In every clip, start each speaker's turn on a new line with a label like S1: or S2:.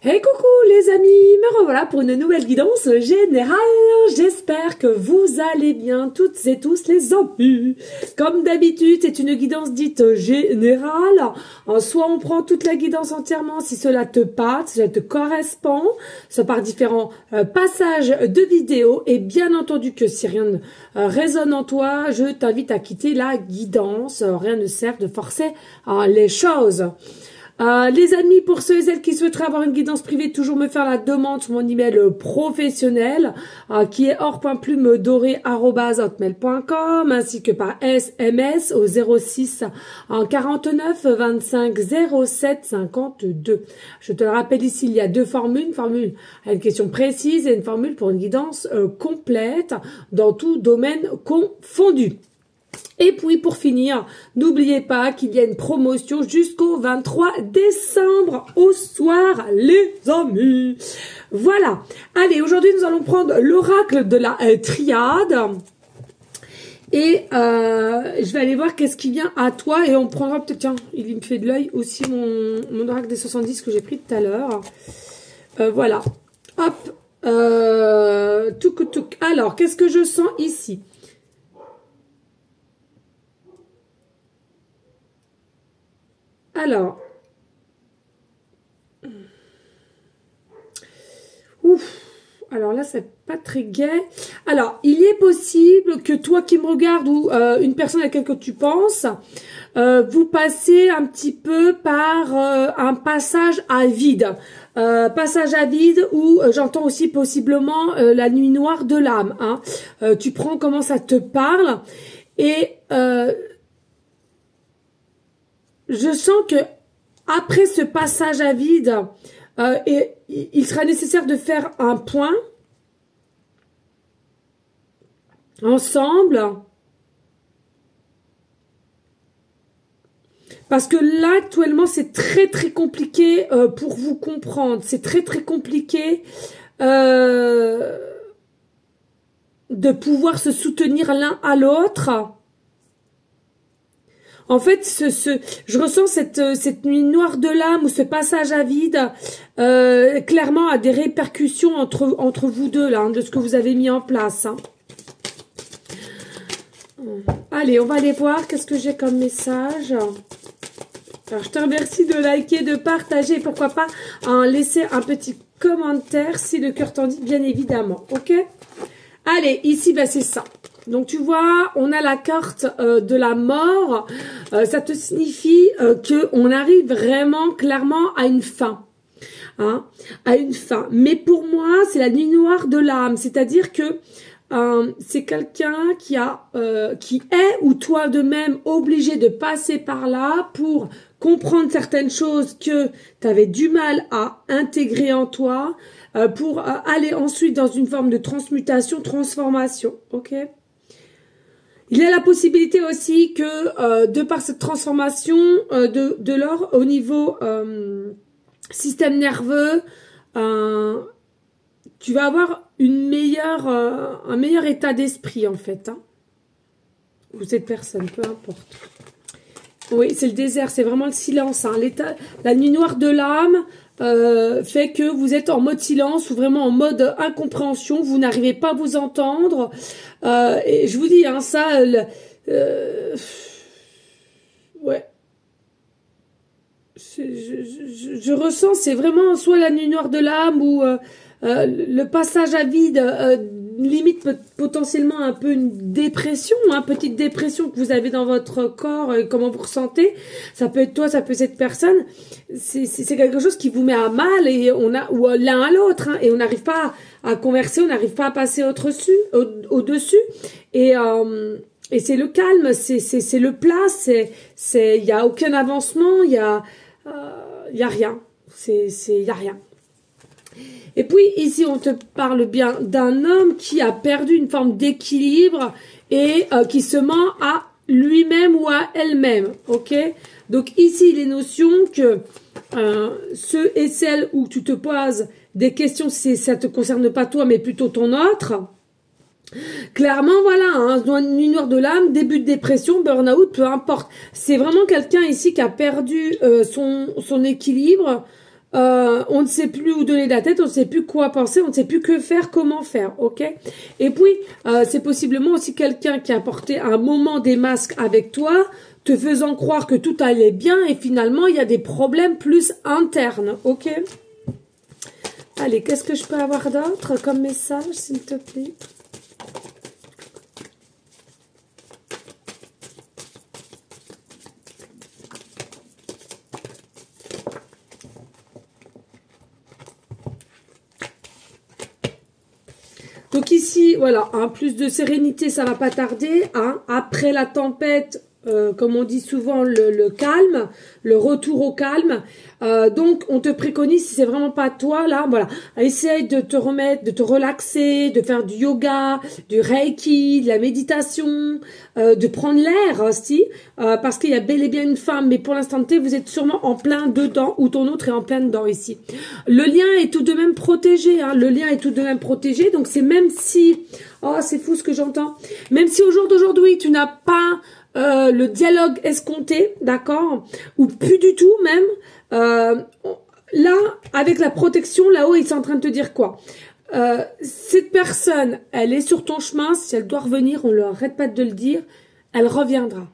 S1: Hey coucou les amis, me revoilà pour une nouvelle guidance générale. J'espère que vous allez bien toutes et tous les amis. Comme d'habitude, c'est une guidance dite générale. Soit on prend toute la guidance entièrement si cela te parle, si cela te correspond, soit par différents passages de vidéos. Et bien entendu que si rien ne résonne en toi, je t'invite à quitter la guidance. Rien ne sert de forcer les choses. Les amis, pour ceux et celles qui souhaiteraient avoir une guidance privée, toujours me faire la demande sur mon email professionnel qui est or.plume-doré@hotmail.com ainsi que par SMS au 06 49 25 07 52. Je te le rappelle ici, il y a deux formules, une formule à une question précise et une formule pour une guidance complète dans tout domaine confondu. Et puis pour finir, n'oubliez pas qu'il y a une promotion jusqu'au 23 décembre au soir, les amis. Voilà. Allez, aujourd'hui nous allons prendre l'oracle de la triade. Et je vais aller voir qu'est-ce qui vient à toi. Et on prendra peut-être, tiens, il me fait de l'œil aussi mon oracle des 70 que j'ai pris tout à l'heure. Voilà. Hop. Touk. Alors, qu'est-ce que je sens ici ? Alors, alors là, c'est pas très gai. Alors, il est possible que toi qui me regardes ou une personne à laquelle tu penses, vous passez un petit peu par un passage à vide. Passage à vide où j'entends aussi possiblement la nuit noire de l'âme. Hein. Tu prends comment ça te parle et... je sens que après ce passage à vide, il sera nécessaire de faire un point ensemble. Parce que là, actuellement, c'est très compliqué pour vous comprendre. C'est très compliqué de pouvoir se soutenir l'un à l'autre. En fait, je ressens cette nuit noire de l'âme ou ce passage à vide clairement a des répercussions entre vous deux là, hein, de ce que vous avez mis en place. Hein. Allez, on va aller voir qu'est-ce que j'ai comme message. Alors, je te remercie de liker, de partager, pourquoi pas laisser un petit commentaire si le cœur t'en dit, bien évidemment. Ok ? Allez, ici, ben, c'est ça. Donc, tu vois, on a la carte de la mort. Ça te signifie qu'on arrive vraiment, clairement, à une fin. Hein, à une fin. Mais pour moi, c'est la nuit noire de l'âme. C'est-à-dire que c'est quelqu'un qui est, ou toi de même, obligé de passer par là pour comprendre certaines choses que tu avais du mal à intégrer en toi, pour aller ensuite dans une forme de transmutation, transformation. Ok ? Il y a la possibilité aussi que, de par cette transformation de l'or au niveau système nerveux, tu vas avoir un meilleur état d'esprit en fait. Hein. Ou cette personne, peu importe. Oui, c'est le désert, c'est vraiment le silence. Hein. La nuit noire de l'âme fait que vous êtes en mode silence ou vraiment en mode incompréhension. Vous n'arrivez pas à vous entendre. Et je vous dis, hein, ça... ouais. Je ressens, c'est vraiment soit la nuit noire de l'âme ou le passage à vide, limite potentiellement un peu une dépression, hein, petite dépression que vous avez dans votre corps, comment vous ressentez. Ça peut être toi, ça peut être cette personne. C'est quelque chose qui vous met à mal et ou l'un à l'autre, hein, et on n'arrive pas à converser, on n'arrive pas à passer au-dessus. Et c'est le calme, c'est le plat, il y a aucun avancement, il y a rien, il y a rien. Et puis ici on te parle bien d'un homme qui a perdu une forme d'équilibre et qui se ment à lui-même ou à elle-même, ok? Donc ici les notions que ceux et celles où tu te poses des questions, ça te concerne pas toi mais plutôt ton autre. Clairement, voilà, hein, nuit noire de l'âme, début de dépression, burn-out, peu importe. C'est vraiment quelqu'un ici qui a perdu son équilibre on ne sait plus où donner la tête, on ne sait plus quoi penser, on ne sait plus que faire, comment faire, ok? Et puis, c'est possiblement aussi quelqu'un qui a porté un moment des masques avec toi, te faisant croire que tout allait bien, et finalement, il y a des problèmes plus internes, ok? Allez, qu'est-ce que je peux avoir d'autre comme message, s'il te plaît? Donc ici, voilà, un plus de sérénité, ça va pas tarder. Hein. Après la tempête, comme on dit souvent, le calme, le retour au calme. Donc, on te préconise, si c'est vraiment pas toi, là, voilà, essaye de te remettre, de te relaxer, de faire du yoga, du reiki, de la méditation, de prendre l'air aussi, parce qu'il y a bel et bien une femme, mais pour l'instant T, vous êtes sûrement en plein dedans, ou ton autre est en plein dedans ici. Le lien est tout de même protégé, hein, le lien est tout de même protégé, donc c'est même si, oh, c'est fou ce que j'entends, même si au jour d'aujourd'hui, tu n'as pas le dialogue escompté, d'accord, ou plus du tout même, là, avec la protection, là-haut, ils sont en train de te dire quoi? Cette personne, elle est sur ton chemin, si elle doit revenir, on ne leur arrête pas de le dire, elle reviendra.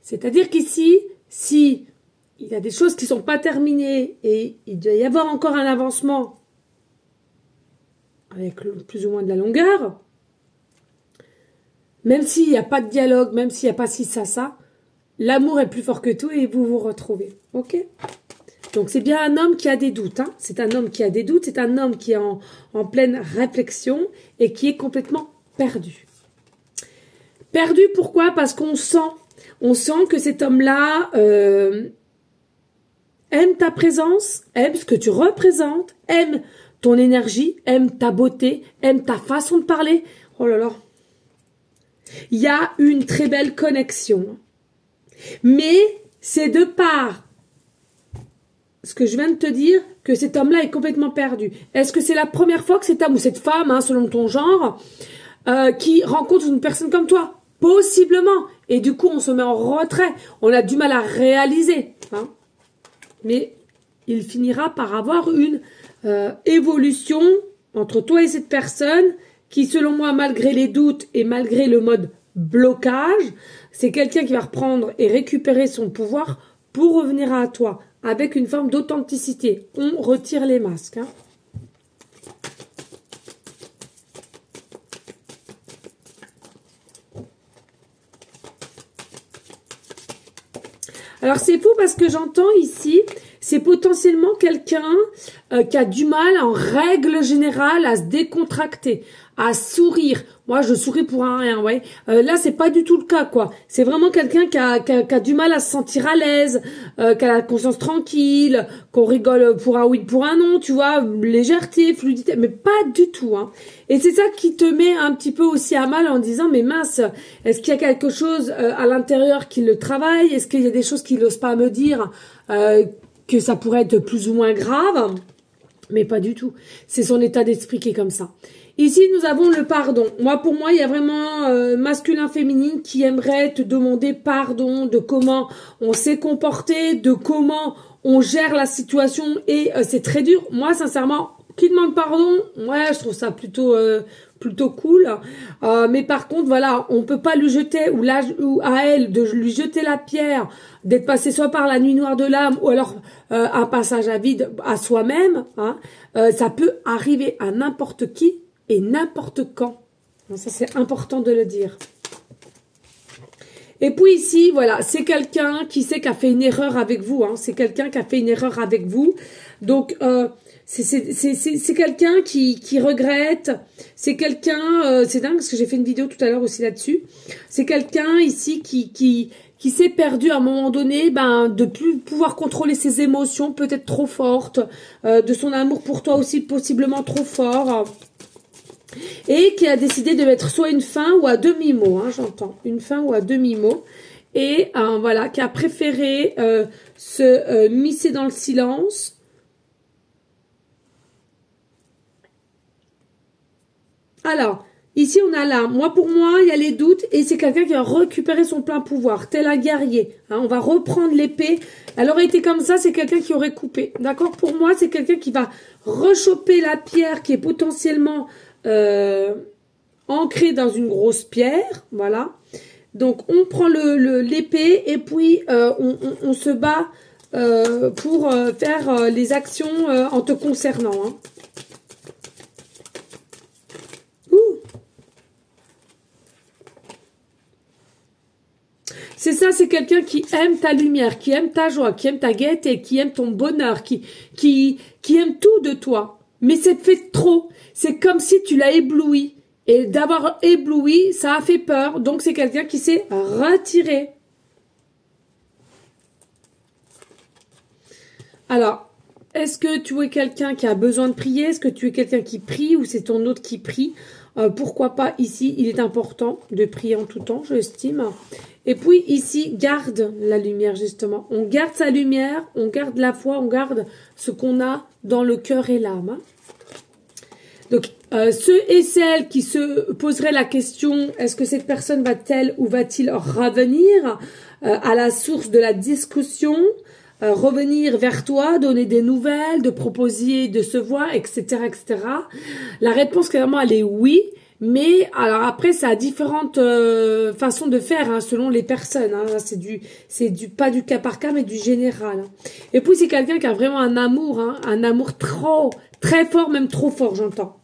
S1: C'est-à-dire qu'ici, si il y a des choses qui ne sont pas terminées et il doit y avoir encore un avancement avec plus ou moins de la longueur, même s'il n'y a pas de dialogue, même s'il n'y a pas ci, ça, l'amour est plus fort que tout et vous vous retrouvez. Ok? Donc, c'est bien un homme qui a des doutes. Hein. C'est un homme qui a des doutes. C'est un homme qui est en pleine réflexion et qui est complètement perdu. Perdu, pourquoi? Parce qu'on sent que cet homme-là aime ta présence, aime ce que tu représentes, aime ton énergie, aime ta beauté, aime ta façon de parler. Oh là là. Il y a une très belle connexion. Mais c'est de part ce que je viens de te dire que cet homme-là est complètement perdu. Est-ce que c'est la première fois que cet homme ou cette femme, hein, selon ton genre, qui rencontre une personne comme toi? Possiblement. Et du coup, on se met en retrait. On a du mal à réaliser. Hein. Mais il finira par avoir une évolution entre toi et cette personne qui, selon moi, malgré les doutes et malgré le mode blocage, c'est quelqu'un qui va reprendre et récupérer son pouvoir pour revenir à toi avec une forme d'authenticité. On retire les masques. Hein. Alors, c'est fou parce que j'entends ici, c'est potentiellement quelqu'un qui a du mal, en règle générale, à se décontracter, à sourire. Moi, je souris pour un rien, ouais. Là, c'est pas du tout le cas, quoi. C'est vraiment quelqu'un qui a du mal à se sentir à l'aise, qui a la conscience tranquille, qu'on rigole pour un oui, pour un non, tu vois, légèreté, fluidité, mais pas du tout, hein. Et c'est ça qui te met un petit peu aussi à mal en disant, mais mince, est-ce qu'il y a quelque chose à l'intérieur qui le travaille? Est-ce qu'il y a des choses qu'il n'ose pas me dire, que ça pourrait être plus ou moins grave? Mais pas du tout. C'est son état d'esprit qui est comme ça. Ici, nous avons le pardon. Moi, pour moi, il y a vraiment masculin-féminine qui aimerait te demander pardon de comment on s'est comporté, de comment on gère la situation. Et c'est très dur. Moi, sincèrement, qui demande pardon, ouais, je trouve ça plutôt cool. Mais par contre, voilà, on peut pas lui jeter, ou à elle, de lui jeter la pierre, d'être passé soit par la nuit noire de l'âme, ou alors un passage à vide à soi-même. Hein, ça peut arriver à n'importe qui et n'importe quand. Ça, c'est important de le dire. Et puis ici, voilà, c'est quelqu'un qui sait qu'a fait une erreur avec vous. Hein, c'est quelqu'un qui a fait une erreur avec vous. Donc, c'est quelqu'un qui regrette. C'est quelqu'un, c'est dingue parce que j'ai fait une vidéo tout à l'heure aussi là-dessus. C'est quelqu'un ici qui s'est perdu à un moment donné, de plus pouvoir contrôler ses émotions, peut-être trop fortes, de son amour pour toi aussi possiblement trop fort. Et qui a décidé de mettre soit une fin ou à demi-mot, hein, j'entends, une fin ou à demi-mot, et voilà, qui a préféré se misser dans le silence. Alors, Ici, on a là, pour moi, il y a les doutes et c'est quelqu'un qui va récupérer son plein pouvoir, tel un guerrier. Hein, on va reprendre l'épée. Elle aurait été comme ça, c'est quelqu'un qui aurait coupé. D'accord? Pour moi, c'est quelqu'un qui va rechoper la pierre qui est potentiellement ancrée dans une grosse pierre. Voilà. Donc, on prend l'épée et puis on se bat pour faire les actions en te concernant. Hein. C'est ça, c'est quelqu'un qui aime ta lumière, qui aime ta joie, qui aime ta gaieté, qui aime ton bonheur, qui aime tout de toi. Mais c'est fait trop. C'est comme si tu l'as ébloui. Et d'avoir ébloui, ça a fait peur. Donc c'est quelqu'un qui s'est retiré. Alors, est-ce que tu es quelqu'un qui a besoin de prier? Est-ce que tu es quelqu'un qui prie ou c'est ton autre qui prie? Pourquoi pas ici, il est important de prier en tout temps, j'estime. Et puis ici, garde la lumière justement. On garde sa lumière, on garde la foi, on garde ce qu'on a dans le cœur et l'âme. Hein. Donc, ceux et celles qui se poseraient la question, est-ce que cette personne va-t-elle ou va-t-il revenir à la source de la discussion, revenir vers toi, donner des nouvelles, de proposer, de se voir, etc., etc. La réponse, clairement, elle est oui. Mais alors après, ça a différentes façons de faire hein, selon les personnes. Hein. C'est du pas du cas par cas, mais du général. Hein. Et puis c'est quelqu'un qui a vraiment un amour très fort, même trop fort, j'entends.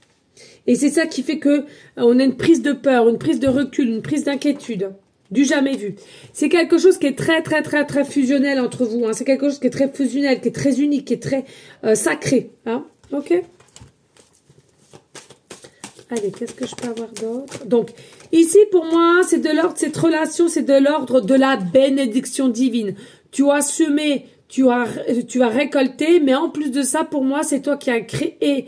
S1: Et c'est ça qui fait que on a une prise de peur, une prise de recul, une prise d'inquiétude. Du jamais vu. C'est quelque chose qui est très fusionnel entre vous. Hein. C'est quelque chose qui est très fusionnel, qui est très unique, qui est très sacré. Hein. Ok. Allez, qu'est-ce que je peux avoir d'autre? Donc, ici, pour moi, c'est de l'ordre, cette relation, c'est de l'ordre de la bénédiction divine. Tu as semé, tu as récolté, mais en plus de ça, pour moi, c'est toi qui as créé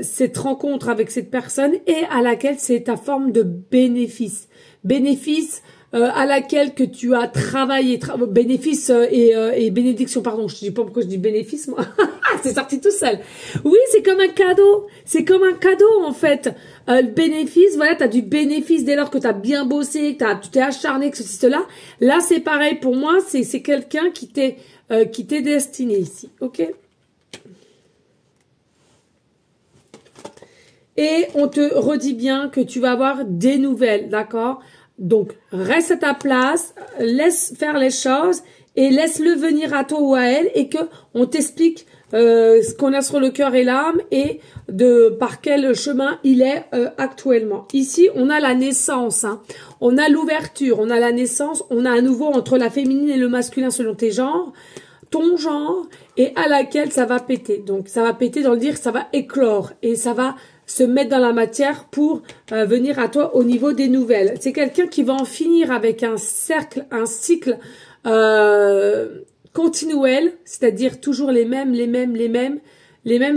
S1: cette rencontre avec cette personne et à laquelle c'est ta forme de bénéfice. Bénéfice à laquelle que tu as travaillé, bénéfice et bénédiction, pardon, je ne sais pas pourquoi je dis bénéfice, moi, c'est sorti tout seul. Oui, c'est comme un cadeau, en fait. Le bénéfice, voilà, tu as du bénéfice dès lors que tu as bien bossé, que tu t'es acharné, que ceci, cela. Là, c'est pareil pour moi, c'est quelqu'un qui t'est destiné ici, ok? Et on te redit bien que tu vas avoir des nouvelles, d'accord? Donc, reste à ta place, laisse faire les choses et laisse-le venir à toi ou à elle et que on t'explique ce qu'on a sur le cœur et l'âme et par quel chemin il est actuellement. Ici, on a la naissance, hein. On a l'ouverture, on a la naissance, on a à nouveau entre la féminine et le masculin selon tes genres, ton genre et à laquelle ça va péter. Donc, ça va péter dans le dire ça va éclore et ça va se mettre dans la matière pour venir à toi au niveau des nouvelles. C'est quelqu'un qui va en finir avec un cycle continuel, c'est-à-dire toujours les mêmes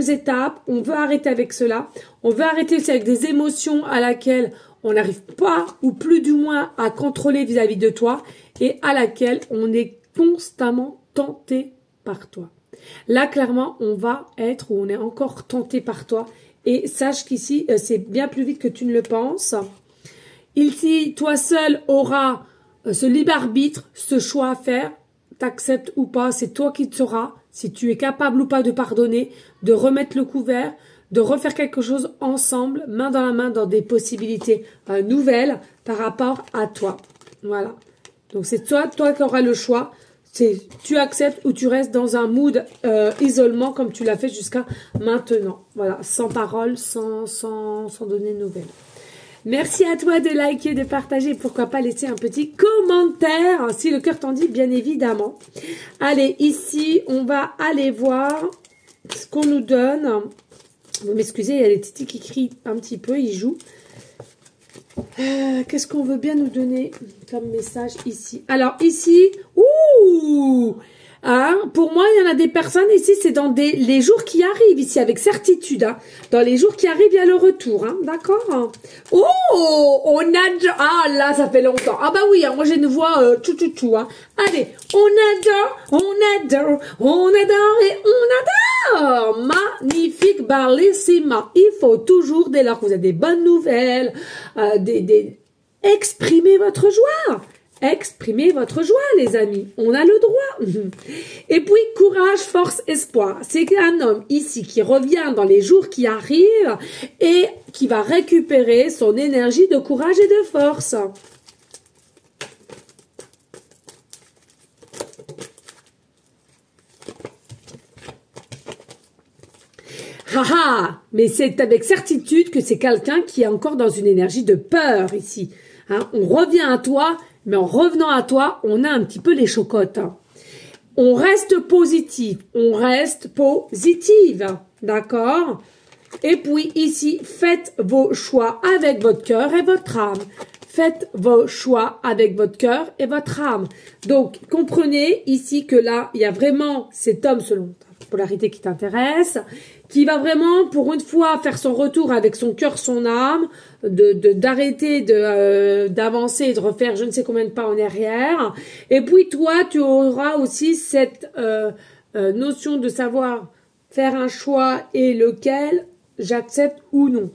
S1: étapes. On veut arrêter avec cela. On veut arrêter aussi avec des émotions à laquelle on n'arrive pas ou plus du moins à contrôler vis-à-vis de toi et à laquelle on est constamment tenté par toi. Là, clairement, on va être ou on est encore tenté par toi. Et sache qu'ici, c'est bien plus vite que tu ne le penses. Ici, toi seul auras ce libre arbitre, ce choix à faire. T'acceptes ou pas, c'est toi qui te sauras. Si tu es capable ou pas de pardonner, de remettre le couvert, de refaire quelque chose ensemble, main dans la main, dans des possibilités nouvelles par rapport à toi. Voilà. Donc, c'est toi qui auras le choix. Tu acceptes ou tu restes dans un mood isolement comme tu l'as fait jusqu'à maintenant. Voilà, sans parole, sans donner de nouvelles. Merci à toi de liker, de partager, pourquoi pas laisser un petit commentaire si le cœur t'en dit, bien évidemment. Allez, ici, on va aller voir ce qu'on nous donne. Vous m'excusez, il y a les titis qui crient un petit peu, ils jouent. Qu'est-ce qu'on veut bien nous donner comme message ici? Alors ici, hein, pour moi, il y en a des personnes ici, c'est dans les jours qui arrivent ici, avec certitude. Hein, dans les jours qui arrivent, il y a le retour. Hein, d'accord? Oh, on adore. Ah là, ça fait longtemps. Ah bah oui, hein, moi j'ai une voix tout. Hein. Allez, on adore et on adore. Magnifique. bellissima. Il faut toujours, dès lors que vous avez des bonnes nouvelles, exprimez votre joie. Exprimez votre joie, les amis. On a le droit. Et puis, courage, force, espoir. C'est un homme ici qui revient dans les jours qui arrivent et qui va récupérer son énergie de courage et de force. Haha, mais c'est avec certitude que c'est quelqu'un qui est encore dans une énergie de peur ici. Hein, on revient à toi, mais en revenant à toi, on a un petit peu les chocottes. Hein. On reste positif, d'accord? Et puis ici, faites vos choix avec votre cœur et votre âme. Faites vos choix avec votre cœur et votre âme. Donc, comprenez ici que là, il y a vraiment cet homme, selon ta polarité qui t'intéresse, qui va vraiment, pour une fois, faire son retour avec son cœur, son âme, d'arrêter d'avancer et de refaire je ne sais combien de pas en arrière. Et puis, toi, tu auras aussi cette notion de savoir faire un choix et lequel j'accepte ou non.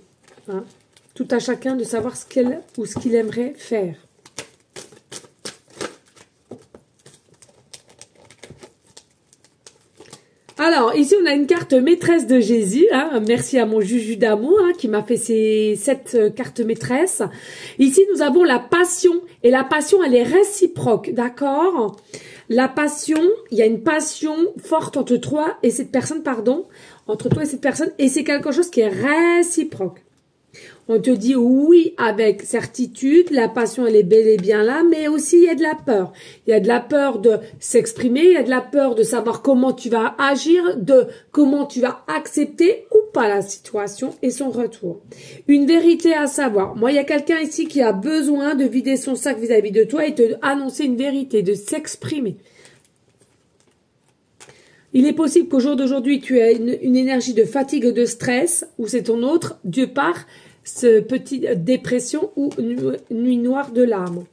S1: Hein. Tout à chacun de savoir ce qu'elle ou ce qu'il aimerait faire. Alors, ici, on a une carte maîtresse de Jésus. Hein. Merci à mon Juju d'amour hein, qui m'a fait cette carte maîtresse. Ici, nous avons la passion. Et la passion, elle est réciproque, d'accord? La passion, il y a une passion forte entre toi et cette personne, entre toi et cette personne. Et c'est quelque chose qui est réciproque. On te dit oui avec certitude, la passion elle est bel et bien là, mais aussi il y a de la peur. Il y a de la peur de s'exprimer, il y a de la peur de savoir comment tu vas agir, de comment tu vas accepter ou pas la situation et son retour. Une vérité à savoir. Moi, il y a quelqu'un ici qui a besoin de vider son sac vis-à-vis de toi et te annoncer une vérité, de s'exprimer. Il est possible qu'au jour d'aujourd'hui, tu aies une énergie de fatigue et de stress, ou c'est ton autre, Dieu part, ce petit dépression ou nuit noire de l'âme.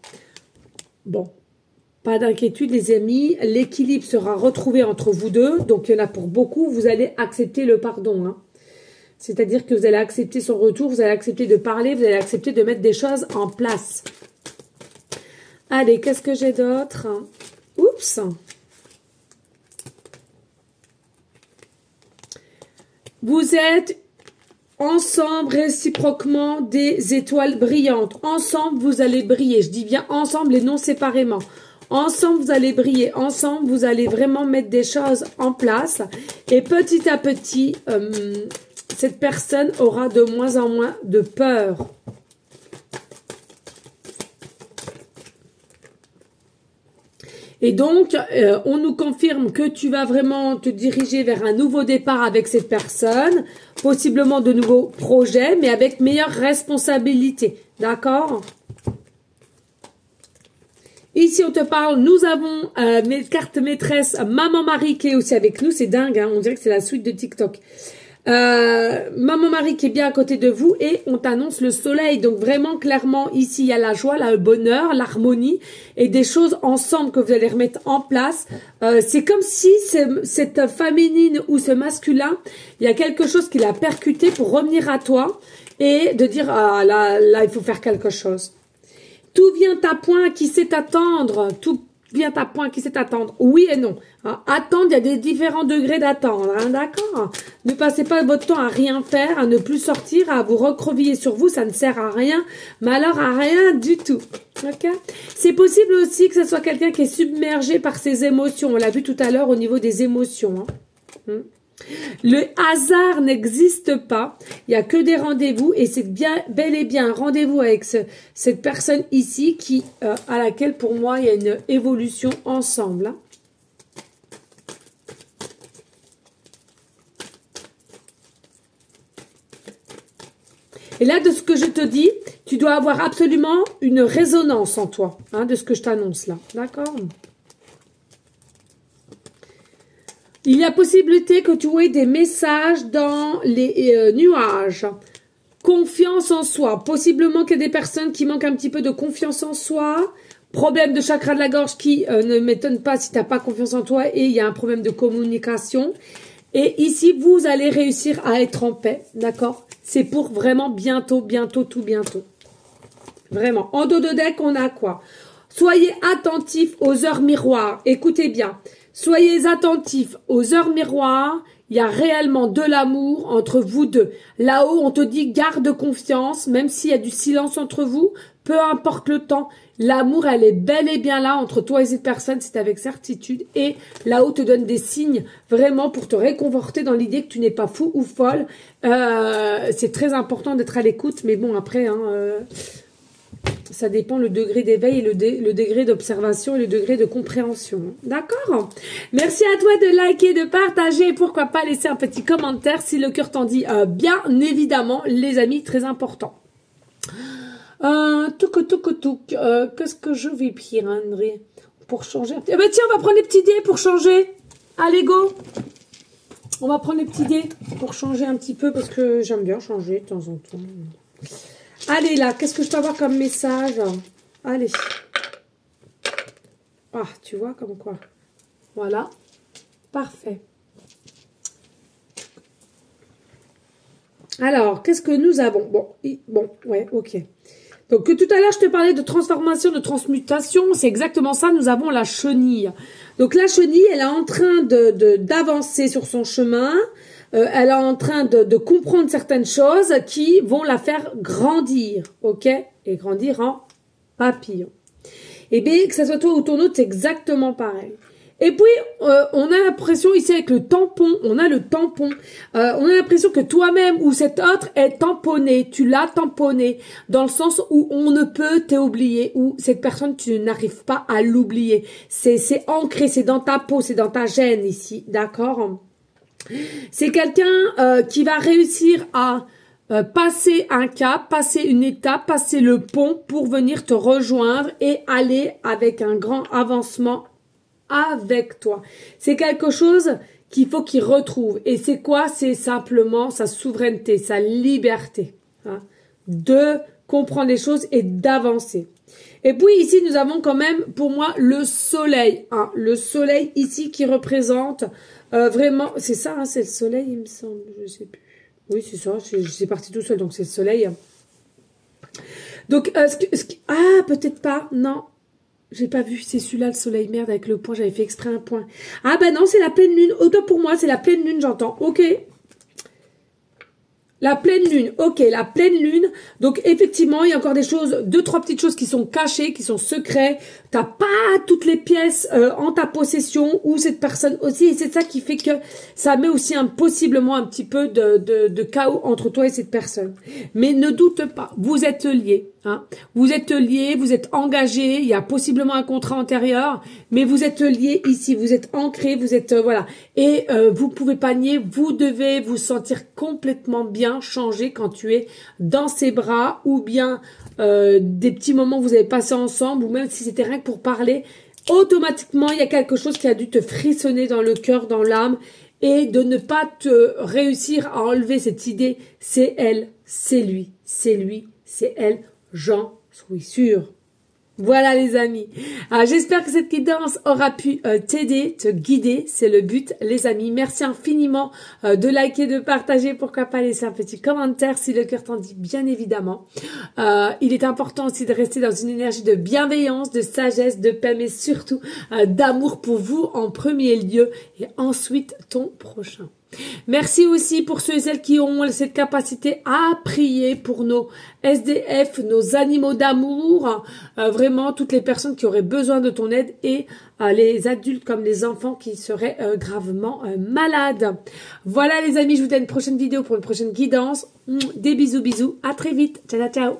S1: Bon, pas d'inquiétude les amis, l'équilibre sera retrouvé entre vous deux, donc il y en a pour beaucoup, vous allez accepter le pardon. Hein. C'est-à-dire que vous allez accepter son retour, vous allez accepter de parler, vous allez accepter de mettre des choses en place. Allez, qu'est-ce que j'ai d'autre? Oups. Vous êtes ensemble, réciproquement, des étoiles brillantes. Ensemble, vous allez briller. Je dis bien ensemble et non séparément. Ensemble, vous allez briller. Ensemble, vous allez vraiment mettre des choses en place. Et petit à petit, cette personne aura de moins en moins de peur. Et donc, on nous confirme que tu vas vraiment te diriger vers un nouveau départ avec cette personne, possiblement de nouveaux projets, mais avec meilleure responsabilité. D'accord? Ici, on te parle, nous avons mes cartes maîtresses, Maman Marie qui est aussi avec nous. C'est dingue, hein, on dirait que c'est la suite de TikTok. Maman Marie qui est bien à côté de vous et on t'annonce le soleil. Donc vraiment clairement ici il y a la joie, le bonheur, l'harmonie et des choses ensemble que vous allez remettre en place. C'est comme si cette féminine ou ce masculin, il y a quelque chose qui l'a percuté pour revenir à toi et de dire ah là il faut faire quelque chose. Tout vient à point qui sait attendre, tout vient à point qui sait attendre, oui et non. Hein, attendre, il y a des différents degrés d'attendre, hein, d'accord? Ne passez pas votre temps à rien faire, à ne plus sortir, à vous recroqueviller sur vous, ça ne sert à rien, mais alors à rien du tout. Ok? C'est possible aussi que ce soit quelqu'un qui est submergé par ses émotions, on l'a vu tout à l'heure au niveau des émotions. Hein. Le hasard n'existe pas, il n'y a que des rendez-vous et c'est bien bel et bien un rendez-vous avec cette personne ici qui, à laquelle pour moi il y a une évolution ensemble. Hein. Et là, de ce que je te dis, tu dois avoir absolument une résonance en toi, hein, de ce que je t'annonce là, d'accord ? Il y a possibilité que tu aies des messages dans les nuages. Confiance en soi. Possiblement qu'il y a des personnes qui manquent un petit peu de confiance en soi. Problème de chakra de la gorge qui ne m'étonne pas si tu n'as pas confiance en toi et il y a un problème de communication. Et ici, vous allez réussir à être en paix, d'accord? C'est pour vraiment bientôt, bientôt, tout bientôt. Vraiment. En dos de deck, on a quoi? Soyez attentifs aux heures miroirs. Écoutez bien. Soyez attentifs aux heures miroirs. Il y a réellement de l'amour entre vous deux. Là-haut, on te dit garde confiance, même s'il y a du silence entre vous, peu importe le temps. L'amour, elle est bel et bien là entre toi et cette personne, c'est avec certitude. Et là-haut te donne des signes vraiment pour te réconforter dans l'idée que tu n'es pas fou ou folle. C'est très important d'être à l'écoute, mais bon, après, ça dépend le degré d'éveil et le degré d'observation et le degré de compréhension. D'accord? Merci à toi de liker, de partager et pourquoi pas laisser un petit commentaire si le cœur t'en dit bien évidemment, les amis, très important. Qu'est-ce que je vais prendre pour changer? Eh ben tiens, on va prendre les petits dés pour changer. Allez, go! On va prendre les petits dés pour changer un petit peu parce que j'aime bien changer de temps en temps. Allez là, qu'est-ce que je peux avoir comme message? Allez. Ah, tu vois comme quoi. Voilà. Parfait. Alors, qu'est-ce que nous avons? Bon, ouais, ok. Donc, tout à l'heure, je te parlais de transformation, de transmutation. C'est exactement ça. Nous avons la chenille. Donc, la chenille, elle est en train d'avancer sur son chemin. Elle est en train de comprendre certaines choses qui vont la faire grandir, ok? Et grandir en papillon. Et bien, que ça soit toi ou ton autre, c'est exactement pareil. Et puis, on a l'impression ici avec le tampon, on a le tampon, on a l'impression que toi-même ou cet autre est tamponné, tu l'as tamponné, dans le sens où on ne peut t'oublier, ou cette personne, tu n'arrives pas à l'oublier. C'est ancré, c'est dans ta peau, c'est dans ta gène ici, d'accord? C'est quelqu'un qui va réussir à passer un cap, passer une étape, passer le pont pour venir te rejoindre et aller avec un grand avancement avec toi. C'est quelque chose qu'il faut qu'il retrouve. Et c'est quoi? C'est simplement sa souveraineté, sa liberté, hein, de comprendre les choses et d'avancer. Et puis ici, nous avons quand même, pour moi, le soleil. Hein, le soleil ici qui représente vraiment... C'est ça, hein, c'est le soleil, il me semble. Je sais plus. Oui, c'est ça. C'est parti tout seul, donc c'est le soleil. Donc, ah, peut-être pas. Non. J'ai pas vu, c'est celui-là le soleil, merde, avec le point, j'avais fait exprès un point. Ah ben non, c'est la pleine lune, autant pour moi, c'est la pleine lune, j'entends, ok. La pleine lune, ok, la pleine lune, donc effectivement, il y a encore des choses, 2-3 petites choses qui sont cachées, qui sont secrets, t'as pas toutes les pièces en ta possession, ou cette personne aussi, et c'est ça qui fait que ça met aussi possiblement un petit peu de chaos entre toi et cette personne. Mais ne doute pas, vous êtes liés. Hein. Vous êtes liés, vous êtes engagés, il y a possiblement un contrat antérieur, mais vous êtes liés ici, vous êtes ancrés, vous êtes, voilà. Et vous pouvez pas nier, vous devez vous sentir complètement bien changé quand tu es dans ses bras, ou bien des petits moments que vous avez passés ensemble, ou même si c'était rien que pour parler, automatiquement, il y a quelque chose qui a dû te frissonner dans le cœur, dans l'âme, et de ne pas te réussir à enlever cette idée, c'est elle, c'est lui, c'est elle, j'en suis sûre. Voilà les amis, j'espère que cette guidance aura pu t'aider, te guider, c'est le but les amis. Merci infiniment de liker, de partager, pourquoi pas laisser un petit commentaire si le cœur t'en dit bien évidemment. Il est important aussi de rester dans une énergie de bienveillance, de sagesse, de paix, mais surtout d'amour pour vous en premier lieu et ensuite ton prochain. Merci aussi pour ceux et celles qui ont cette capacité à prier pour nos SDF, nos animaux d'amour, vraiment toutes les personnes qui auraient besoin de ton aide et les adultes comme les enfants qui seraient gravement malades. Voilà les amis, je vous dis à une prochaine vidéo pour une prochaine guidance. Des bisous, à très vite. Ciao, ciao.